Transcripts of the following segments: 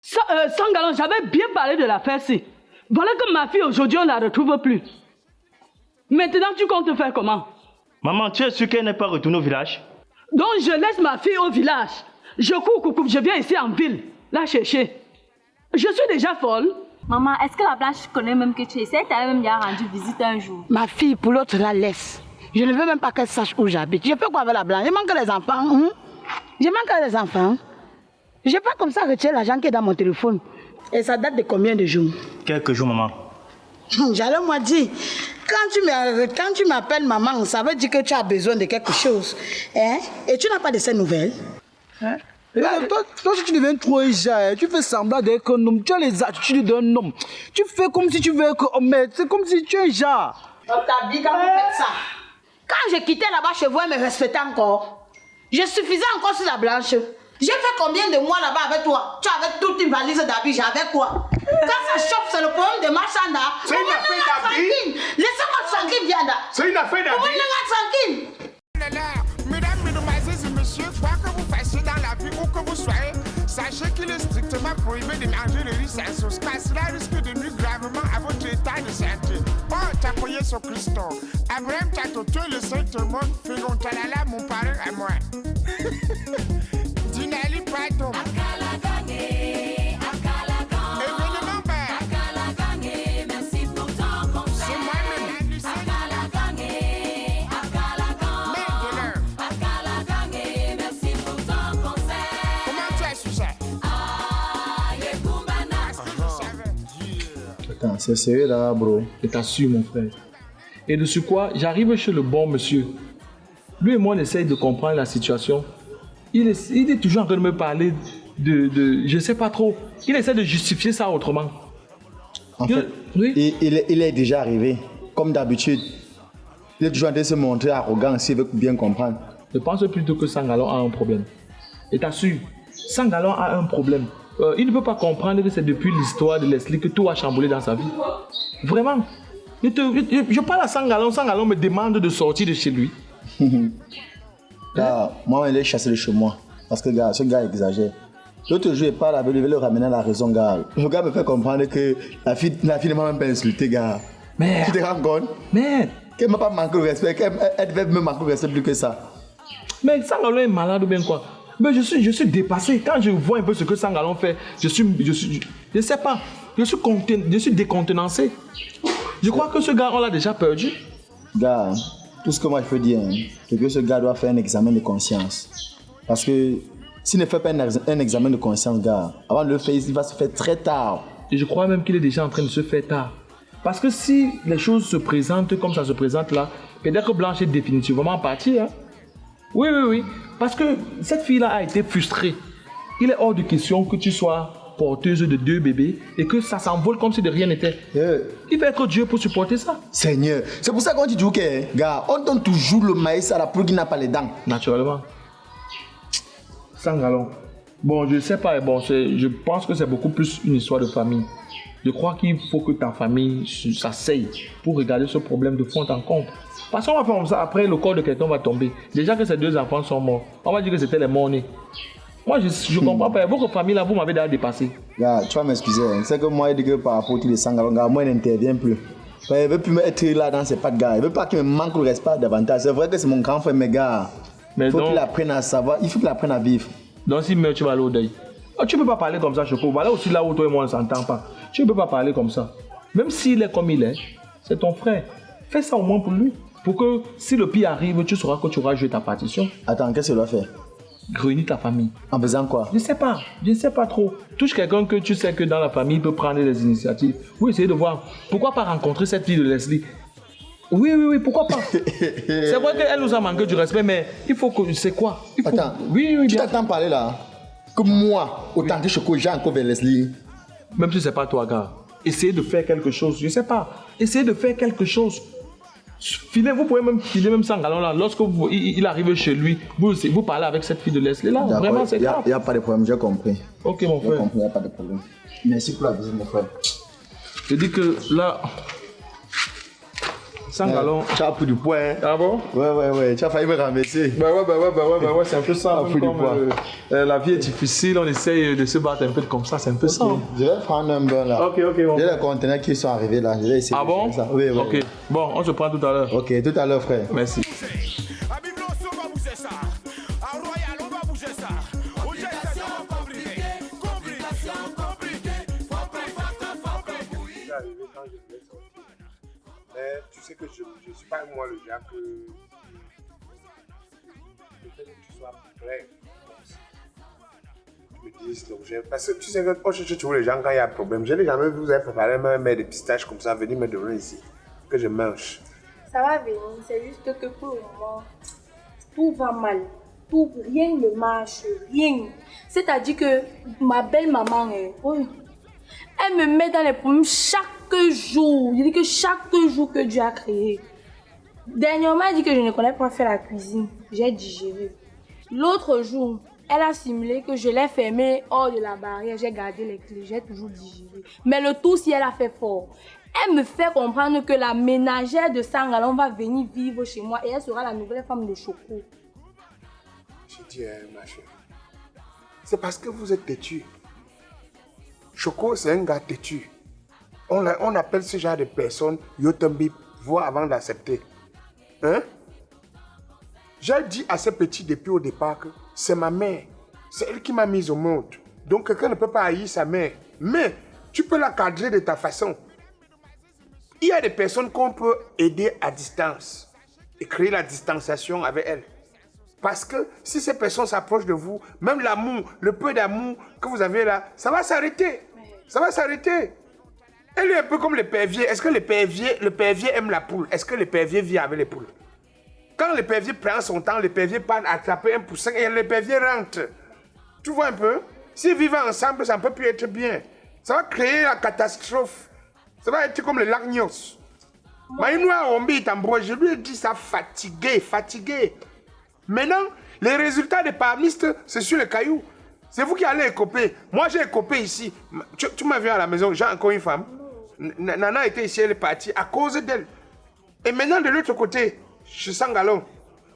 Sans galon, j'avais bien parlé de l'affaire-ci. Voilà que ma fille aujourd'hui, on ne la retrouve plus. Maintenant, tu comptes faire comment? Maman, tu es sûre qu'elle n'est pas retournée au village? Donc, je laisse ma fille au village. Je cours, je viens ici en ville, la chercher. Je suis déjà folle. Maman, est-ce que la Blanche connaît même que tu es? Elle t'avait même déjà rendu visite un jour. Ma fille, pour l'autre, la laisse. Je ne veux même pas qu'elle sache où j'habite. Je fais quoi avec la Blanche? Je manque les enfants. Je manque les enfants. Je n'ai pas comme ça retirer l'argent qui est dans mon téléphone. Et ça date de combien de jours? Quelques jours, maman. J'allais moi dire, quand tu m'appelles maman, ça veut dire que tu as besoin de quelque chose. Hein? Et tu n'as pas de ces nouvelles? Hein? Toi, si tu deviens trop égère, tu fais semblant d'être un homme, tu as les attitudes d'un homme. Tu fais comme si tu veux être homme, mais c'est comme si tu es égère. On t'habille quand vous faites ça. Quand je quittais là-bas chez vous, elle me respectait encore. Je suffisais encore sur la Blanche. J'ai fait combien de mois là-bas avec toi? Tu avais toute une valise d'habits, j'avais quoi? Quand ça chauffe, c'est le problème de marchand là. C'est une affaire d'habits. Laissez-moi tranquille, Vianda. C'est une affaire d'habits. Laissez-moi tranquille. Mesdames, mesdemoiselles et messieurs, quoi que vous fassiez dans la vie où que vous soyez, sachez qu'il est strictement prohibé de manger le riz sans sauce, car cela risque de nuire gravement à votre état de santé. Oh, t'as prié sur Christo. Abraham t'a tué le Saint-Monde, Fégon Talala, mon parrain à moi. Dinali Pato. Attends, c'est sérieux là, bro. Je t'assure, mon frère. Et de ce quoi, j'arrive chez le bon monsieur. Lui et moi, on essaye de comprendre la situation. Il est toujours en train de me parler de je sais pas trop. Il essaie de justifier ça autrement. En fait, oui. il est déjà arrivé, comme d'habitude. Il est toujours en train de se montrer arrogant s'il veut bien comprendre. Je pense plutôt que Sangalon a un problème. Et t'assure, Sangalon a un problème. Il ne peut pas comprendre que c'est depuis l'histoire de Leslie que tout a chamboulé dans sa vie. Vraiment. Je parle à Sangalon, Sangalon me demande de sortir de chez lui. Gars, moi, il est chassé de chez moi. Parce que gars, ce gars exagère. L'autre jour, il parle avec lui, il veut le ramener à la raison, gars. Le gars me fait comprendre que la fille ne m'a même pas insulté, gars. Mais tu te rends compte? Mais qu'elle m'a pas manqué de respect, elle devait me manquer de respect plus que ça. Mais Sangalon est malade ou bien quoi? Mais je suis dépassé. Quand je vois un peu ce que Sangalon fait, je sais pas. Je suis décontenancé. Je crois que ce gars, on l'a déjà perdu. Gars, tout ce que moi je peux dire, c'est que ce gars doit faire un examen de conscience. Parce que s'il ne fait pas un examen de conscience, gars, avant de le faire, il va se faire très tard. Et je crois même qu'il est déjà en train de se faire tard. Parce que si les choses se présentent comme ça se présente là, peut-être que Blanche est définitivement partie. Hein? Oui. Parce que cette fille-là a été frustrée. Il est hors de question que tu sois porteuse de 2 bébés et que ça s'envole comme si de rien n'était. Il va être Dieu pour supporter ça. Seigneur, c'est pour ça qu'on dit que, gars, on donne toujours le maïs à la poule qui n'a pas les dents. Naturellement. Sangalon. Bon, je sais pas, je pense que c'est beaucoup plus une histoire de famille. Je crois qu'il faut que ta famille s'asseye pour regarder ce problème de fond en compte. Parce qu'on va faire comme ça, après le corps de quelqu'un va tomber. Déjà que ces 2 enfants sont morts, on va dire que c'était les morts-nés. Moi, je comprends pas. Votre famille là, vous m'avez déjà dépassé. Gars, tu vas m'excuser. C'est que moi, je dis que par rapport au Sangalon, gars, moi, il n'intervient plus. Il ne veut plus être là dans ses pattes, gars. Il ne veut pas qu'il me manque le respect davantage. C'est vrai que c'est mon grand frère, mais gars, il faut qu'il apprenne à savoir, il faut qu'il apprenne à vivre. Donc, s'il meurt, tu vas aller au deuil. Oh, tu ne peux pas parler comme ça, Choco. Voilà aussi là où toi et moi, on ne s'entend pas. Tu ne peux pas parler comme ça. Même s'il est comme il est, c'est ton frère. Fais ça au moins pour lui. Pour que si le pire arrive, tu sauras que tu auras joué ta partition. Attends, qu'est-ce qu'il doit faire? Réunir ta famille. En faisant quoi? Je ne sais pas trop. Touche quelqu'un que tu sais que dans la famille peut prendre des initiatives. Oui, essayez de voir. Pourquoi pas rencontrer cette fille de Leslie? Oui, pourquoi pas? C'est vrai qu'elle nous a manqué du respect, mais il faut que... C'est quoi? Attends, tu t'attends parler là? Que moi, autant de chocolat, j'ai encore vers Leslie. Même si c'est pas toi, gars. Essayez de faire quelque chose. Je sais pas. Essayez de faire quelque chose. Vous pouvez même filer même Sangalon là. Lorsque il arrive chez lui, vous parlez avec cette fille de Leslie là. Vraiment, c'est grave. Il n'y a pas de problème, j'ai compris. Ok, mon frère. J'ai compris, il n'y a pas de problème. Merci pour la visite, mon frère. Je dis que là, 100 gallons. Tu as pris du poids, hein? Ah bon? Ouais. Tu as failli me ramasser. Bah ouais, c'est un peu ça. Pris du poids. La vie est difficile, on essaye de se battre un peu comme ça, c'est un peu ça. Je vais prendre un bain là. Ok, bon. J'ai les conteneurs qui sont arrivés là. Je vais essayer. Ah bon? de faire ça. Oui. Ok, bon, on se prend tout à l'heure. Ok, tout à l'heure, frère. Merci. Mais tu sais que je ne suis pas moi le gars que tu sois prêt. Tu me dises l'objet. Parce que tu sais que quand je cherche toujours les gens quand il y a un problème, je n'ai jamais vu vous avez préparé un mets de pistache comme ça, venir me donner ici, que je mange. Ça va venir, c'est juste que pour le moment, tout va mal. Tout, rien ne marche, rien. C'est-à-dire que ma belle-maman, elle me met dans les problèmes chaque jour. Je dis que chaque jour que Dieu a créé. Dernièrement, elle dit que je ne connais pas faire la cuisine. J'ai digéré. L'autre jour, elle a simulé que je l'ai fermé hors de la barrière. J'ai gardé les clés, j'ai toujours digéré. Mais le tout, si elle a fait fort. Elle me fait comprendre que la ménagère de Sangalon va venir vivre chez moi et elle sera la nouvelle femme de Choco. Je dis, ma chérie, c'est parce que vous êtes têtu. Choco, c'est un gars têtu. On appelle ce genre de personnes Yotumbi, voir avant d'accepter. Hein? J'ai dit à ce petit depuis au départ que c'est ma mère. C'est elle qui m'a mise au monde. Donc quelqu'un ne peut pas haïr sa mère. Mais tu peux la cadrer de ta façon. Il y a des personnes qu'on peut aider à distance et créer la distanciation avec elles. Parce que si ces personnes s'approchent de vous, même l'amour, le peu d'amour que vous avez là, ça va s'arrêter. Ça va s'arrêter. Elle est un peu comme l'épervier. Est-ce que l'épervier aime la poule? Est-ce que l'épervier vit avec les poules? Quand l'épervier prend son temps, l'épervier part attraper un poussin et l'épervier rentre. Tu vois un peu? S'ils vivent ensemble, ça ne peut plus être bien. Ça va créer la catastrophe. Ça va être comme le lac Nyos. Je lui ai dit ça fatigué. Maintenant, les résultats des palmistes, c'est sur les cailloux. C'est vous qui allez écoper. Moi, j'ai écopé ici. Tu m'as vu à la maison, j'ai encore une femme. Nana était ici, elle est partie à cause d'elle. Et maintenant, de l'autre côté, chez Sangalon,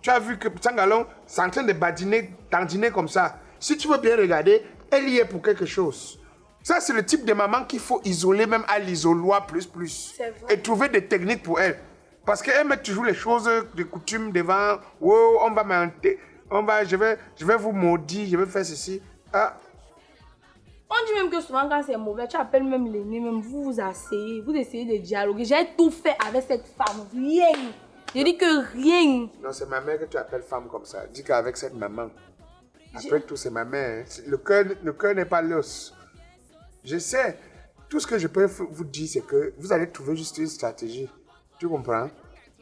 tu as vu que Sangalon, c'est en train de dandiner comme ça. Si tu veux bien regarder, elle y est pour quelque chose. Ça, c'est le type de maman qu'il faut isoler, même à l'isoloir plus. Et trouver des techniques pour elle. Parce qu'elle met toujours les choses de coutume devant. Oh, on va mentir. Je vais vous maudire, je vais faire ceci. Ah. On dit même que souvent quand c'est mauvais, tu appelles même l'aîné, même vous asseyez, vous essayez de dialoguer. J'ai tout fait avec cette femme, rien. Je dis que rien. Non, c'est ma mère que tu appelles femme comme ça. Dis qu'avec cette maman, après tout, c'est ma mère. Hein. Le cœur n'est pas l'os. Je sais. Tout ce que je peux vous dire, c'est que vous allez trouver juste une stratégie. Tu comprends?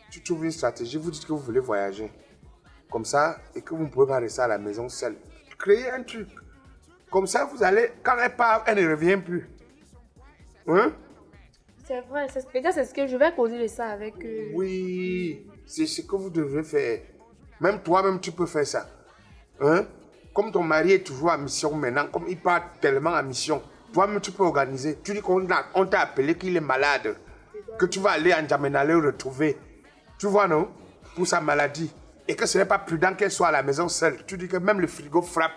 Tu trouves une stratégie, vous dites que vous voulez voyager. Comme ça, et que vous ne pouvez pas rester à la maison seule. Créez un truc. Comme ça, vous allez, quand elle part, elle ne revient plus. Hein? C'est vrai, peut-être c'est ce que je vais causer de ça avec eux. Oui, c'est ce que vous devez faire. Même toi-même, tu peux faire ça. Hein? Comme ton mari est toujours en mission maintenant, comme il part tellement en mission, toi-même, tu peux organiser. Tu dis qu'on t'a appelé qu'il est malade, que tu vas aller en Djamena le retrouver. Tu vois, non? Pour sa maladie. Et que ce n'est pas prudent qu'elle soit à la maison seule. Tu dis que même le frigo frappe.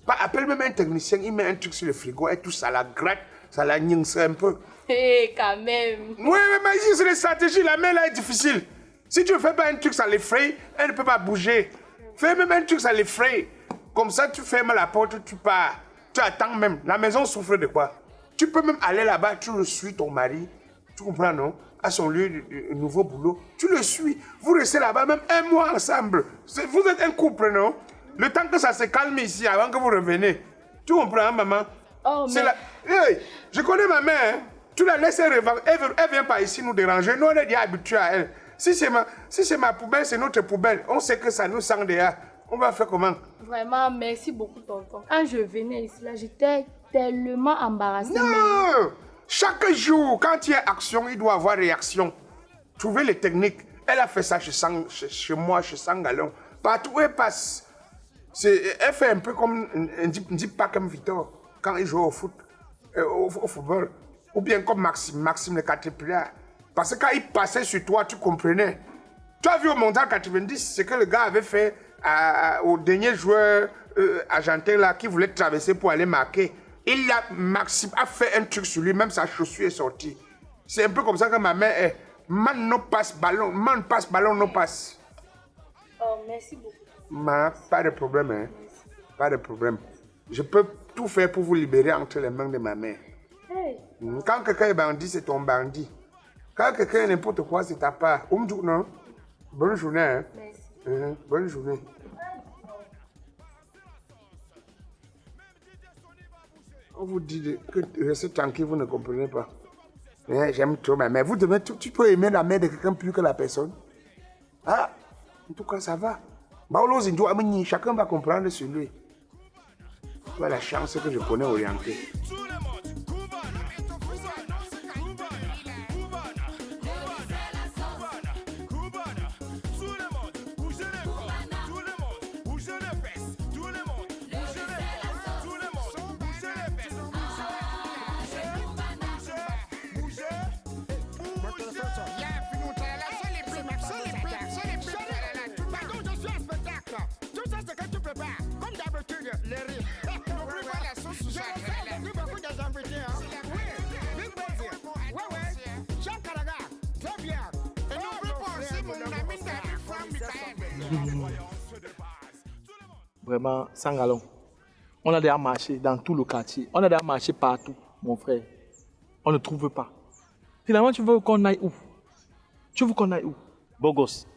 Appelle même un technicien, il met un truc sur le frigo et tout ça la gratte, ça la niance un peu. Hé, quand même. Oui, mais ici, c'est les stratégies. La main là est difficile. Si tu ne fais pas un truc, ça l'effraie, elle ne peut pas bouger. Fais même un truc, ça l'effraie. Comme ça, tu fermes la porte, tu pars. Tu attends même. La maison souffre de quoi? Tu peux même aller là-bas, tu le suis, ton mari. Tu comprends, non? À son lieu de nouveau boulot. Tu le suis. Vous restez là-bas même un mois ensemble. Vous êtes un couple, non? Le temps que ça se calme ici, avant que vous reveniez. Tu comprends, maman? Oh, mais... Hey, je connais ma mère. Hein? Tu la laisses elle vient pas ici nous déranger. Nous, on est déjà habitués à elle. Si c'est ma poubelle, c'est notre poubelle. On sait que ça nous sent déjà. On va faire comment? Vraiment, merci beaucoup, tonton. Quand je venais ici, là, j'étais tellement embarrassée. Non! Mais... Chaque jour, quand il y a action, il doit y avoir réaction. Trouvez les techniques. Elle a fait ça chez moi, chez Sangalon. Partout où elle passe. Elle fait un peu comme un dit pas comme Victor quand il joue au foot, au football. Ou bien comme Maxime le Caterpillar. Parce que quand il passait sur toi, tu comprenais. Tu as vu au Mondial 90 ce que le gars avait fait au dernier joueur argentin là qui voulait traverser pour aller marquer. Il a fait un truc sur lui, même sa chaussure est sortie. C'est un peu comme ça que ma mère est. Man no passe ballon, man passe ballon no passe. Oh, merci beaucoup. Pas de problème, hein. Pas de problème. Je peux tout faire pour vous libérer entre les mains de ma mère. Hey. Quand quelqu'un est bandit, c'est ton bandit. Quand quelqu'un est n'importe quoi, c'est ta part. Non? Bonne journée, hein. Merci. Bonne journée. On vous dit que restez tranquille, vous ne comprenez pas. J'aime trop ma mère. Vous devez, tu peux aimer la mère de quelqu'un plus que la personne. Ah, en tout cas, ça va. Chacun va comprendre sur lui. Tu as la chance que je connais orienté. Vraiment, Sangalon. On a déjà marché dans tout le quartier. On a déjà marché partout, mon frère. On ne trouve pas. Finalement, tu veux qu'on aille où? Tu veux qu'on aille où? Beau gosse,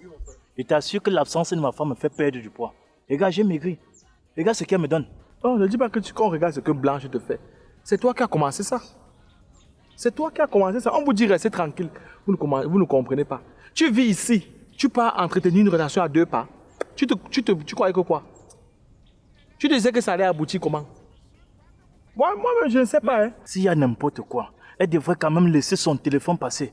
je t'assure que l'absence de ma femme me fait perdre du poids. Regarde, j'ai maigri. Regarde ce qu'elle me donne. Oh, ne dis pas que qu'on regarde ce que Blanche te fait. C'est toi qui as commencé ça. C'est toi qui as commencé ça. On vous dit restez tranquille. Vous ne comprenez pas. Tu vis ici. Tu pars entretenir une relation à deux pas. Tu croyais que quoi? Tu disais que ça allait aboutir comment? Moi-même, je ne sais pas. Hein. S'il y a n'importe quoi, elle devrait quand même laisser son téléphone passer.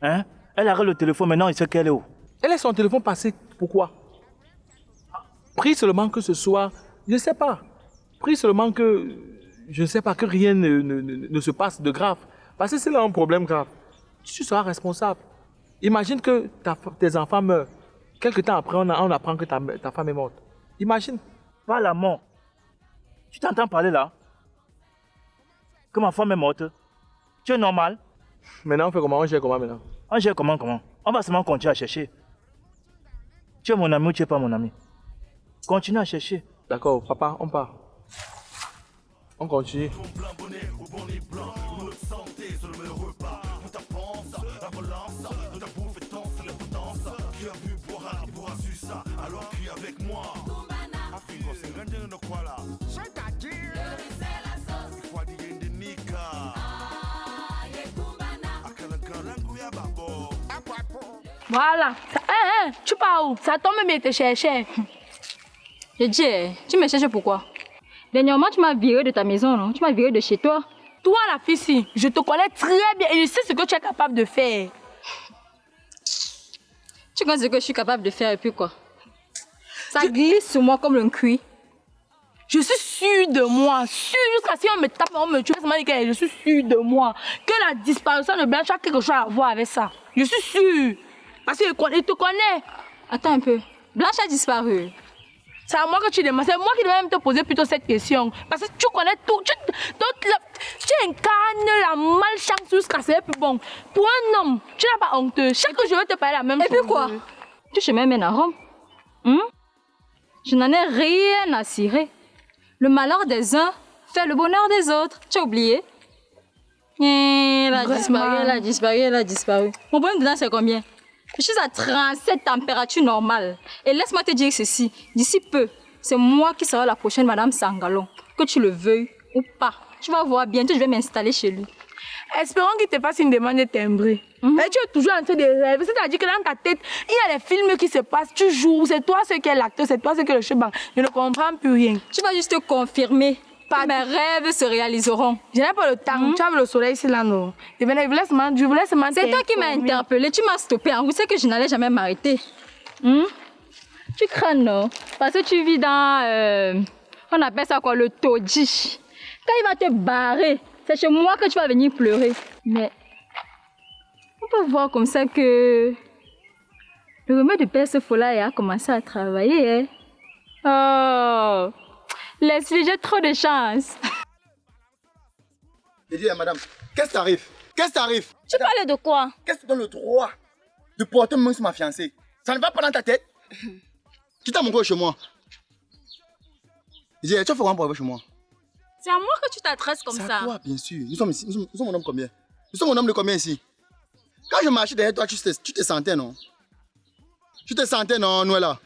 Hein? Elle arrête le téléphone maintenant, il sait qu'elle est où? Elle laisse son téléphone passer. Pourquoi? Prie seulement que ce soit... Je ne sais pas. Prie seulement que... Je ne sais pas, que rien ne se passe de grave. Parce que c'est là un problème grave. Tu seras responsable. Imagine que tes enfants meurent. Quelque temps après, on apprend que ta femme est morte. Imagine. Pas la mort. Tu t'entends parler là? Que ma femme est morte. Tu es normal? Maintenant, on fait comment? On gère comment maintenant? On gère comment? On va seulement continuer à chercher. Tu es mon ami ou tu n'es pas mon ami? Continue à chercher. D'accord, papa, on part. On continue. Voilà. Tu pars où? Ça tombe bien te chercher. Je dis, tu me cherches pourquoi? Dernièrement, tu m'as viré de ta maison, non? Tu m'as viré de chez toi. Toi, la fille, je te connais très bien et je sais ce que tu es capable de faire. Tu connais ce que je suis capable de faire et puis quoi? Ça glisse sur moi comme un cuit. Je suis sûre de moi, sûre jusqu'à si on me tape, on me tue, je suis sûre de moi. Que la disparition de Blanche a quelque chose à voir avec ça. Je suis sûre. Parce qu'il te connaît. Attends un peu. Blanche a disparu. C'est à moi que tu demandes. C'est moi qui devais même te poser plutôt cette question. Parce que tu connais tout. Tu incarnes la malchance jusqu'à ce plus bon. Pour un homme, tu n'as pas honteux. Chaque jour, je vais te parler la même chose. Et puis quoi? Tu chemin mène à Rome. Je n'en ai rien à cirer. Le malheur des uns fait le bonheur des autres. Tu as oublié? Elle a disparu. Mon problème dedans, c'est combien? Je suis à 37 température normale. Et laisse-moi te dire ceci. D'ici peu, c'est moi qui serai la prochaine Madame Sangalon. Que tu le veuilles ou pas. Tu vas voir, bientôt je vais m'installer chez lui. Espérons qu'il te fasse une demande timbrée. Et tu es toujours en train de rêver. C'est-à-dire que dans ta tête, il y a des films qui se passent. Tu joues. C'est toi ce qui est l'acteur. C'est toi ce qui est le chef. Je ne comprends plus rien. Tu vas juste te confirmer. Que mes rêves se réaliseront. Je n'ai pas le temps. Tu as vu le soleil ici là, non? Je voulais seulement c'est toi qui m'as interpellé. Tu m'as stoppé. Vous savez que je n'allais jamais m'arrêter. Tu crains, non? Parce que tu vis dans... on appelle ça quoi? Le taudis. Quand il va te barrer, c'est chez moi que tu vas venir pleurer. Mais On peut voir comme ça que le remède de Père Fola a commencé à travailler. Hein? Oh, Leslie, j'ai trop de chance. J'ai dit, madame, qu'est-ce qui t'arrive? Qu'est-ce qui t'arrive? Tu parles de quoi? Qu'est-ce qui te donne le droit de porter main sur ma fiancée? Ça ne va pas dans ta tête? Qui t'a montré chez moi? J'ai dit, tu vas faire quoi pour arriver chez moi? C'est à moi que tu t'adresses comme ça. C'est à toi, bien sûr. Nous sommes ici. Nous sommes un homme combien? Nous sommes un homme de combien ici? Quand je marchais derrière toi, tu te sentais, non? Tu te sentais, non, Noëlla?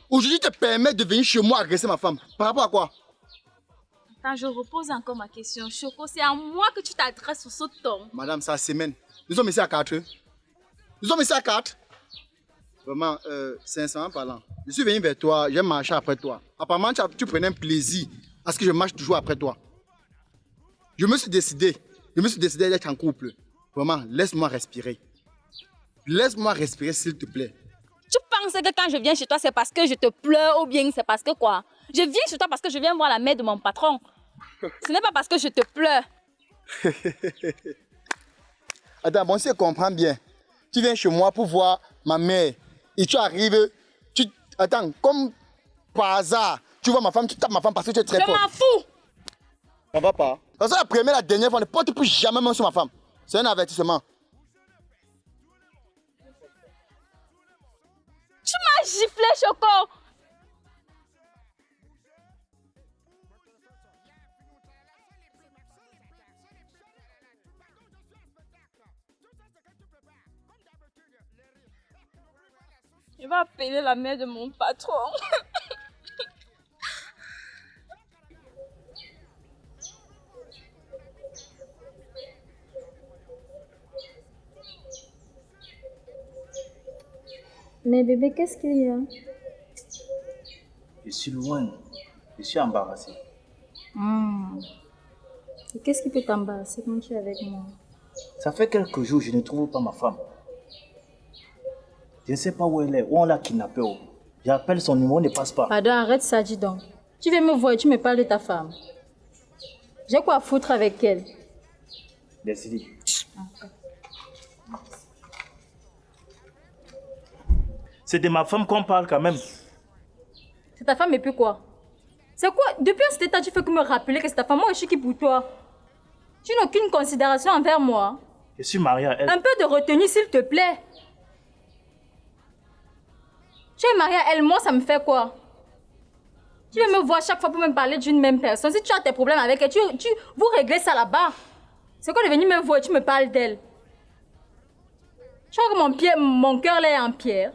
Aujourd'hui, tu te permets de venir chez moi agresser ma femme. Par rapport à quoi? Quand je repose encore ma question, Choco, c'est à moi que tu t'adresses sur ce ton. Madame, c'est la semaine. Nous sommes ici à 4. Nous sommes ici à 4. Vraiment, sincèrement parlant, je suis venu vers toi, j'ai marché après toi. Apparemment, tu prenais un plaisir à ce que je marche toujours après toi. Je me suis décidé d'être en couple. Vraiment, laisse-moi respirer. Laisse-moi respirer, s'il te plaît. Tu penses que quand je viens chez toi, c'est parce que je te pleure ou bien c'est parce que quoi? Je viens chez toi parce que je viens voir la mère de mon patron. Ce n'est pas parce que je te pleure. Attends, bon, si je comprends bien, tu viens chez moi pour voir ma mère et tu arrives, attends, comme par hasard, tu vois ma femme, tu tapes ma femme parce que tu es très forte. Je m'en fous. Ça va pas. Parce que la première, la dernière fois, ne porte plus jamais main sur ma femme. C'est un avertissement. Tu m'as giflé, Choco. Je vais appeler la mère de mon patron. Mais bébé, qu'est-ce qu'il y a? Je suis loin. Je suis embarrassé. Et qu'est-ce qui peut t'embarrasser quand tu es avec moi? Ça fait quelques jours que je ne trouve pas ma femme. Je ne sais pas où elle est, où on l'a kidnappée. J'appelle son numéro, ne passe pas. Pardon, arrête ça, dis donc. Tu viens me voir et tu me parles de ta femme. J'ai quoi à foutre avec elle? Décidé. C'est de ma femme qu'on parle quand même. C'est ta femme et puis quoi? C'est quoi? Depuis cet état, tu fais que me rappeler que c'est ta femme. Moi, je suis qui pour toi? Tu n'as aucune considération envers moi. Je suis marié à elle. Un peu de retenue, s'il te plaît. Tu es marié à elle, moi, ça me fait quoi? Tu viens me voir chaque fois pour me parler d'une même personne. Si tu as tes problèmes avec elle, vous réglez ça là-bas. C'est quoi de venir me voir et tu me parles d'elle? Tu vois que mon cœur là est en pierre.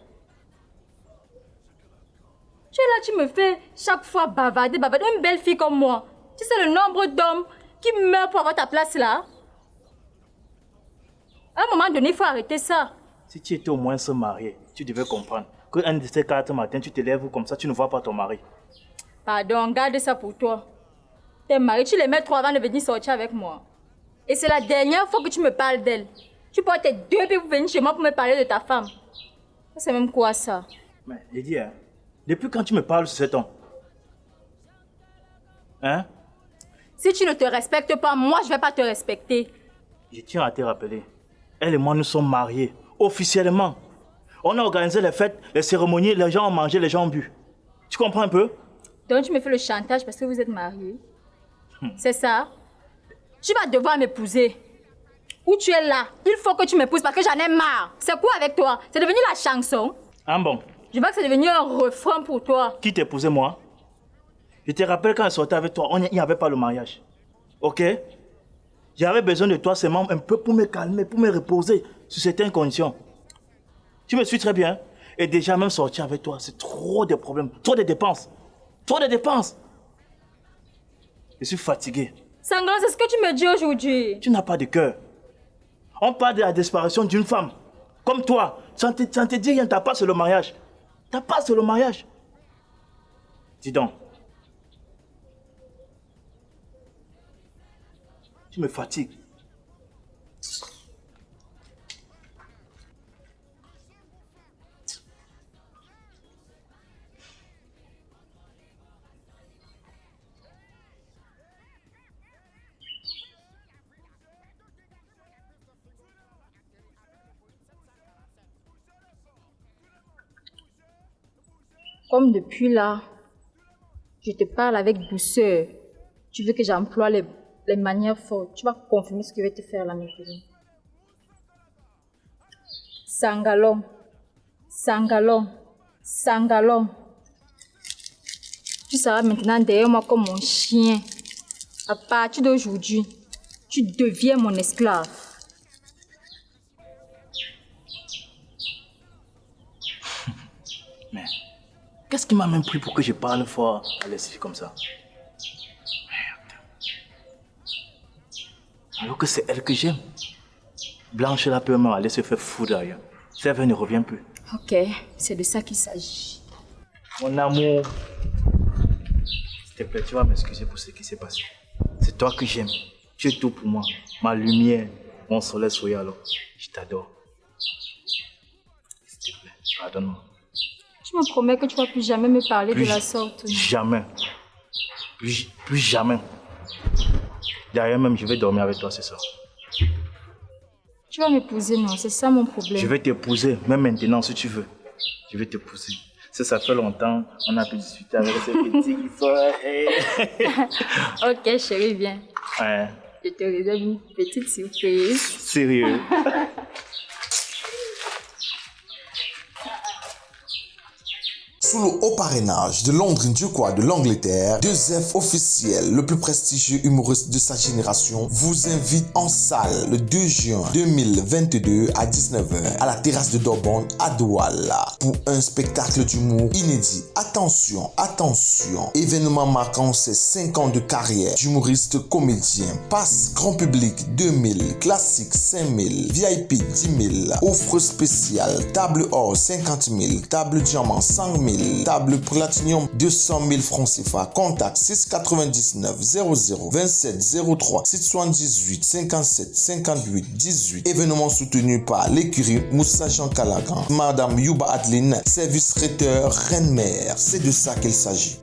Tu es là, tu me fais chaque fois bavarder. Une belle fille comme moi. Tu sais le nombre d'hommes qui meurent pour avoir ta place là? À un moment donné, il faut arrêter ça. Si tu étais au moins se marier, tu devais comprendre qu'un de ces 4 matins, tu te lèves comme ça, tu ne vois pas ton mari. Pardon, garde ça pour toi. T'es marié, tu les mets 3 avant de venir sortir avec moi. Et c'est la dernière fois que tu me parles d'elle. Tu portes tes 2 pieds pour venir chez moi pour me parler de ta femme. C'est même quoi ça? Mais j'ai dit, hein, depuis quand tu me parles sur cet ton? Hein? Si tu ne te respectes pas, moi je vais pas te respecter. Je tiens à te rappeler, elle et moi nous sommes mariés, officiellement. On a organisé les fêtes, les cérémonies, les gens ont mangé, les gens ont bu. Tu comprends un peu? Donc tu me fais le chantage parce que vous êtes mariés. C'est ça? Tu vas devoir m'épouser. Où tu es là, il faut que tu m'épouses parce que j'en ai marre. C'est quoi avec toi? C'est devenu la chanson? Ah bon? Je vois que c'est devenu un refrain pour toi. Qui t'épousait moi? Je te rappelle quand je sortais avec toi, il n'y avait pas le mariage. Ok? J'avais besoin de toi seulement un peu pour me calmer, pour me reposer sur certaines conditions. Tu me suis très bien. Et déjà même sortir avec toi, c'est trop de problèmes, trop de dépenses. Trop de dépenses. Je suis fatigué. Sanglant, c'est ce que tu me dis aujourd'hui. Tu n'as pas de cœur. On parle de la disparition d'une femme. Comme toi, ça ne te dit rien, t'as pas sur le mariage. T'as pas sur le mariage. Dis donc. Tu me fatigues. Comme depuis là, je te parle avec douceur. Tu veux que j'emploie les manières fortes. Tu vas confirmer ce que je vais te faire là maintenant. Sangalon, Sangalon, Sangalon. Tu seras maintenant derrière moi comme mon chien. À partir d'aujourd'hui, tu deviens mon esclave. Mais qu'est-ce qui m'a même pris pour que je parle fort à Leslie comme ça? Merde. Alors que c'est elle que j'aime. Blanche là peut aller se faire foutre ailleurs. Serveur ne revient plus. Ok, c'est de ça qu'il s'agit. Mon amour, s'il te plaît, tu vas m'excuser pour ce qui s'est passé. C'est toi que j'aime. Tu es tout pour moi. Ma lumière, mon soleil soyeux alors. Je t'adore. S'il te plaît, pardonne-moi. Tu me promets que tu ne vas plus jamais me parler de la sorte. Jamais. Plus jamais. D'ailleurs même, je vais dormir avec toi ce soir. Tu vas m'épouser, non? C'est ça mon problème. Je vais t'épouser, même maintenant si tu veux. Je vais t'épouser. Ça fait longtemps, on a pu discuter avec ces petits qui sont... Ok, chérie, viens. Ouais. Je te réserve une petite surprise. Sérieux? Sous le haut parrainage de Londres Ndjoukoua de l'Angleterre, 2F officiel, le plus prestigieux humoriste de sa génération, vous invite en salle le 2 juin 2022 à 19h à la terrasse de Dorborn à Douala pour un spectacle d'humour inédit. Attention, attention, événement marquant ses 5 ans de carrière d'humoriste comédien. Passe grand public 2000, classique 5000, VIP 10 000, offre spéciale, table or 50 000, table diamant 100 000, table platinium 200 000 francs CFA. Contact 699 00 27 03 678 57 58 18. Événement soutenu par l'écurie Moussa Jean Calagan, Madame Yuba Adeline, service traiteur Reine-Mère. C'est de ça qu'il s'agit.